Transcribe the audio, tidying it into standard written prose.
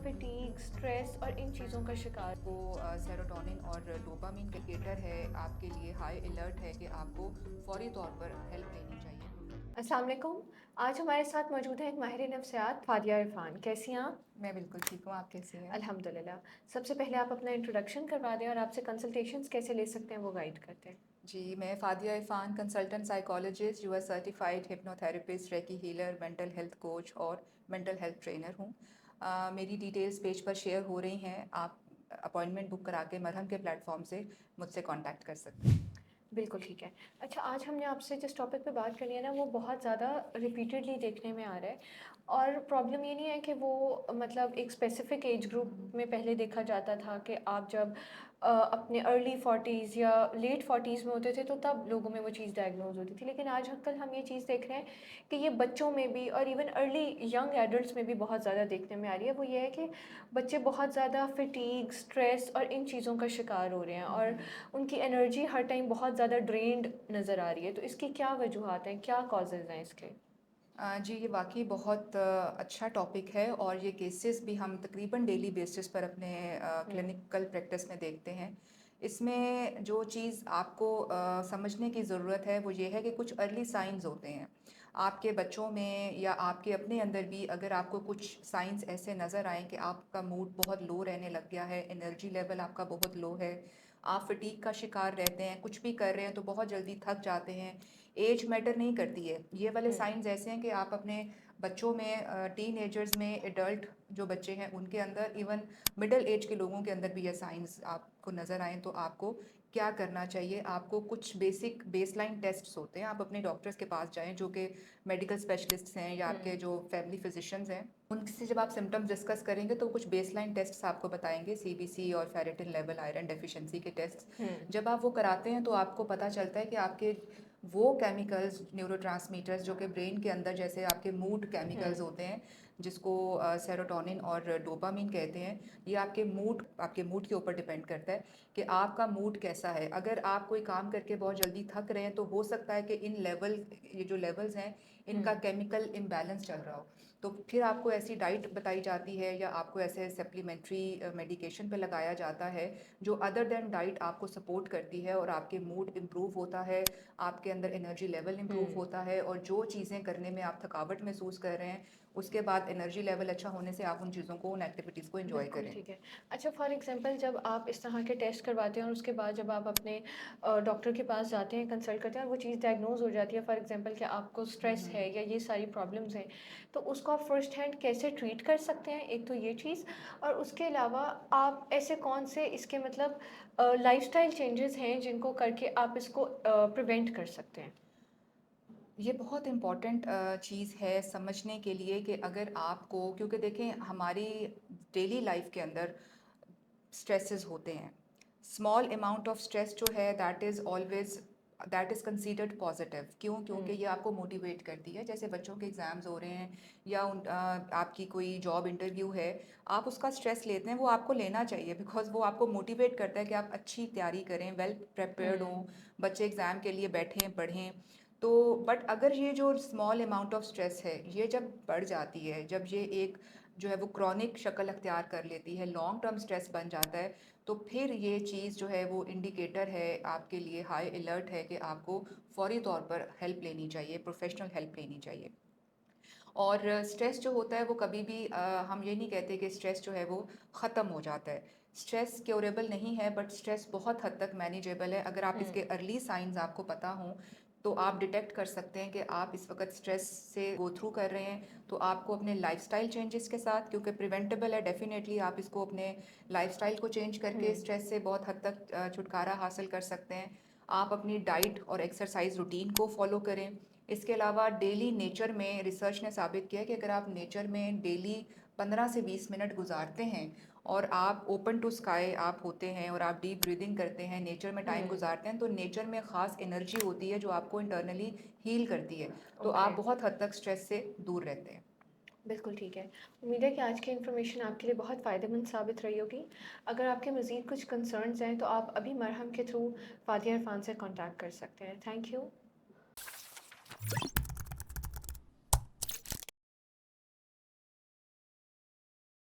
Fatigue, stress और इन चीज़ों का शिकार। वो सेरोटोनिन और डोपामिन का इंडिकेटर है आपके लिए, हाई अलर्ट है कि आपको फौरी तौर पर हेल्प लेनी चाहिए। अस्सलाम वालेकुम। आज हमारे साथ मौजूद है एक माहिर नफ्सियात फादिया इरफान। कैसी हैं आप? मैं बिल्कुल ठीक हूँ, आप कैसी हैं? अल्हम्दुलिल्लाह। सबसे पहले आप अपना इंट्रोडक्शन करवा दें और आपसे कंसल्टेशंस कैसे ले सकते हैं वो गाइड करते हैं। जी, मैं Fadia Irfan, consultant psychologist, US certified hypnotherapist, reiki healer, mental health coach और मेंटल हेल्थ ट्रेनर हूँ। मेरी डिटेल्स पेज पर शेयर हो रही हैं। आप अपॉइंटमेंट बुक करा के मरहम के प्लेटफॉर्म से मुझसे कांटेक्ट कर सकते हैं। बिल्कुल ठीक है। अच्छा, आज हमने आपसे जिस टॉपिक पे बात करनी है ना, वो बहुत ज़्यादा रिपीटेडली देखने में आ रहा है और प्रॉब्लम ये नहीं है कि वो मतलब एक स्पेसिफ़िक एज ग्रुप में पहले देखा जाता था कि आप जब अपने अर्ली 40s या लेट 40s में होते थे तो तब लोगों में वो चीज़ डायग्नोज़ होती थी। लेकिन आजकल हम ये चीज़ देख रहे हैं कि ये बच्चों में भी और इवन अर्ली यंग एडल्ट्स में भी बहुत ज़्यादा देखने में आ रही है। वो ये है कि बच्चे बहुत ज़्यादा फटीग, स्ट्रेस और इन चीज़ों का शिकार हो रहे हैं और उनकी एनर्जी हर टाइम बहुत ज़्यादा ड्रेन्ड नज़र आ रही है। तो इसकी क्या वजूहात हैं, क्या कॉजेज़ हैं इसके? जी, ये वाक़ई बहुत अच्छा टॉपिक है और ये केसेस भी हम तकरीबन डेली बेसिस पर अपने हुँ, क्लिनिकल प्रैक्टिस में देखते हैं। इसमें जो चीज़ आपको समझने की ज़रूरत है वो ये है कि कुछ अर्ली साइंस होते हैं। आपके बच्चों में या आपके अपने अंदर भी अगर आपको कुछ साइंस ऐसे नज़र आएँ कि आपका मूड बहुत लो रहने लग गया है, एनर्जी लेवल आपका बहुत लो है, आप फटीग का शिकार रहते हैं, कुछ भी कर रहे हैं तो बहुत जल्दी थक जाते हैं, एज मैटर नहीं करती है। ये वाले हुँ, साइंस ऐसे हैं कि आप अपने बच्चों में, टीनेजर्स में, एडल्ट जो बच्चे हैं उनके अंदर, इवन मिडिल एज के लोगों के अंदर भी ये साइंस आपको नज़र आएँ तो आपको क्या करना चाहिए? आपको कुछ बेसिक बेसलाइन टेस्ट्स होते हैं, आप अपने डॉक्टर्स के पास जाएँ जो कि मेडिकल स्पेशलिस्ट्स हैं या आपके हुँ, जो फैमिली फिजिशियंस हैं। उनसे जब आप सिम्पटम्स डिस्कस करेंगे तो कुछ बेसलाइन टेस्ट्स आपको बताएँगे, सीबीसी और फेरिटिन लेवल, आयरन डेफिशिएंसी के टेस्ट्स। हुँ, जब आप वो कराते हैं तो आपको पता चलता है कि आपके वो केमिकल्स, न्यूरोट्रांसमीटर्स जो कि ब्रेन के अंदर, जैसे आपके मूड हुँ, केमिकल्स होते हैं जिसको सेरोटोनिन और डोपामिन कहते हैं, ये आपके मूड के ऊपर डिपेंड करता है कि आपका मूड कैसा है। अगर आप कोई काम करके बहुत जल्दी थक रहे हैं तो हो सकता है कि ये जो लेवल्स हैं हुँ, इनका केमिकल इम्बैलेंस चल रहा हो। तो फिर आपको ऐसी डाइट बताई जाती है या आपको ऐसे सप्लीमेंट्री मेडिकेशन पे लगाया जाता है जो अदर देन डाइट आपको सपोर्ट करती है और आपके मूड इम्प्रूव होता है, आपके अंदर एनर्जी लेवल हुँ। इम्प्रूव होता है और जो चीज़ें करने में आप थकावट महसूस कर रहे हैं उसके बाद एनर्जी लेवल अच्छा होने से आप उन चीज़ों को, उन एक्टिविटीज़ को एंजॉय बिल्कुल करें। ठीक है। अच्छा, फॉर एग्ज़ाम्पल जब आप इस तरह के टेस्ट करवाते हैं और उसके बाद जब आप अपने डॉक्टर के पास जाते हैं, कंसल्ट करते हैं और वो चीज़ डायग्नोज़ हो जाती है, फॉर एग्ज़ाम्पल कि आपको स्ट्रेस है या ये सारी प्रॉब्लम्स हैं, तो उसको आप फर्स्ट हैंड कैसे ट्रीट कर सकते हैं? एक तो ये चीज़, और उसके अलावा आप ऐसे कौन से इसके मतलब लाइफ़स्टाइल चेंजेज़ हैं जिनको करके आप इसको प्रिवेंट कर सकते हैं? ये बहुत इम्पॉर्टेंट चीज़ है समझने के लिए कि अगर आपको, क्योंकि देखें हमारी डेली लाइफ के अंदर स्ट्रेसेस होते हैं। स्मॉल अमाउंट ऑफ स्ट्रेस जो है दैट इज़ कंसीडर्ड पॉजिटिव। क्यों? क्योंकि हुँ, ये आपको मोटिवेट करती है। जैसे बच्चों के एग्ज़ाम्स हो रहे हैं या आपकी कोई जॉब इंटरव्यू है, आप उसका स्ट्रेस लेते हैं, वो आपको लेना चाहिए बिकॉज़ वो आपको मोटिवेट करता है कि आप अच्छी तैयारी करें, वेल प्रिपेयर्ड हुँ, हों, बच्चे एग्ज़ाम के लिए बैठें, पढ़ें। तो बट अगर ये जो स्मॉल अमाउंट ऑफ स्ट्रेस है, ये जब बढ़ जाती है, जब ये एक जो है वो क्रॉनिक शक्ल अख्तियार कर लेती है, लॉन्ग टर्म स्ट्रेस बन जाता है, तो फिर ये चीज़ जो है वो इंडिकेटर है आपके लिए, हाई अलर्ट है कि आपको फ़ौरी तौर पर हेल्प लेनी चाहिए, प्रोफ़ेशनल हेल्प लेनी चाहिए। और स्ट्रेस जो होता है वो कभी भी हम ये नहीं कहते कि स्ट्रेस जो है वो ख़त्म हो जाता है। स्ट्रेस क्योरेबल नहीं है बट स्ट्रेस बहुत हद तक मैनेजेबल है। अगर आप हुँ, इसके अर्ली साइंस आपको पता हों तो आप डिटेक्ट कर सकते हैं कि आप इस वक्त स्ट्रेस से गो थ्रू कर रहे हैं। तो आपको अपने लाइफस्टाइल चेंजेस के साथ, क्योंकि प्रिवेंटेबल है, डेफिनेटली आप इसको अपने लाइफस्टाइल को चेंज हुँ, करके स्ट्रेस से बहुत हद तक छुटकारा हासिल कर सकते हैं। आप अपनी डाइट और एक्सरसाइज रूटीन को फॉलो करें। इसके अलावा डेली नेचर में रिसर्च ने साबित किया है कि अगर आप नेचर में डेली 15 से 20 मिनट गुजारते हैं और आप ओपन टू स्काई आप होते हैं और आप डीप ब्रीदिंग करते हैं, नेचर में टाइम हुँ, गुजारते हैं, तो नेचर में ख़ास एनर्जी होती है जो आपको इंटरनली हील करती है। तो ओके। आप बहुत हद तक स्ट्रेस से दूर रहते हैं। बिल्कुल ठीक है। उम्मीद है कि आज की इन्फॉर्मेशन आपके लिए बहुत फ़ायदेमंद साबित रही होगी। अगर आपके मज़ीद कुछ कंसर्न्स हैं तो आप अभी मरहम के थ्रू फ़ातिहा इरफ़ान से कॉन्टैक्ट कर सकते हैं। Thank you.